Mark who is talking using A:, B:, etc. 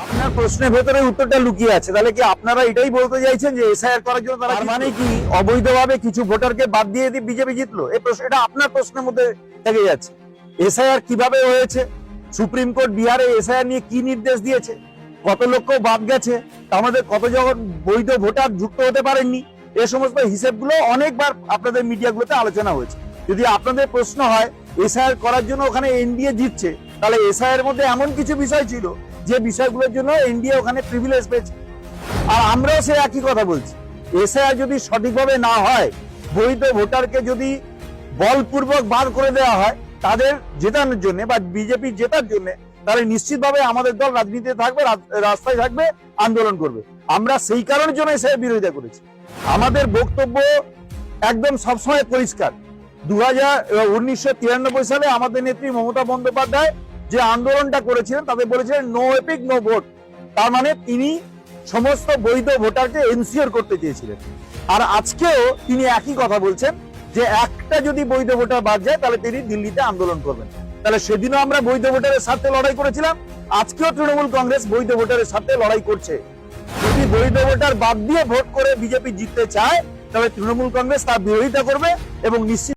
A: আপনার প্রশ্নের ভেতরে উত্তরটা লুকিয়ে আছে। তাহলে কি আপনারা এটাই বলতে চাইছেন যে এসআইআর করার জন্য তার মানে কি অবৈধভাবে কিছু ভোটারকে বাদ দিয়ে দিয়ে বিজেপি জিতলো? এই প্রশ্ন, এটা আপনার প্রশ্নের মধ্যে থেকে যাচ্ছে। এসআইআর কিভাবে হয়েছে, সুপ্রিম কোর্ট বিহারে এসআইআর নিয়ে কি নির্দেশ দিয়েছে, কত লক্ষ বাদ গেছে, আমাদের কতজন বৈধ ভোটার যুক্ত হতে পারেননি, এ সমস্ত হিসেবগুলো অনেকবার আপনাদের মিডিয়াগুলোতে আলোচনা হয়েছে। যদি আপনাদের প্রশ্ন হয় এসআইআর করার জন্য ওখানে এনডিএ জিতছে, তাহলে এসআইআর মধ্যে এমন কিছু বিষয় ছিল যে বিষয়গুলোর জন্য এনডিএ ওখানে প্রিভিলেজ পেয়েছে। আর আমরাও সে একই কথা বলছি, এসআইআর যদি সঠিকভাবে না হয়, বৈধ ভোটারকে যদি বলপূর্বক বার করে দেওয়া হয় তাদের জেতানোর জন্য বা বিজেপি জেতার জন্য, তাহলে নিশ্চিতভাবে আমাদের দল রাজনীতিতে থাকবে, রাস্তায় থাকবে, আন্দোলন করবে। আমরা সেই কারণের জন্য এসআইআর বিরোধিতা করেছি। আমাদের বক্তব্য একদম সবসময় পরিষ্কার। 1993 সালে আমাদের নেত্রী মমতা বন্দ্যোপাধ্যায় যে আন্দোলনটা করেছিলেন তাতে বলেছিলেন নো এপিক নো ভোট। তার মানে তিনি সমস্ত বৈধ ভোটারকে এনসিওর করতে চেয়েছিলেন। আর আজকেও তিনি একই কথা বলছেন যে একটা যদি বৈধ ভোটার বাদ যায় তাহলে তিনি দিল্লিতে আন্দোলন করবেন। তাহলে সেদিনও আমরা বৈধ ভোটারের স্বার্থে লড়াই করেছিলাম, আজকেও তৃণমূল কংগ্রেস বৈধ ভোটারের স্বার্থে লড়াই করছে। যদি বৈধ ভোটার বাদ দিয়ে ভোট করে বিজেপি জিততে চায় তাহলে তৃণমূল কংগ্রেস তার বিরোধিতা করবে এবং নিশ্চিত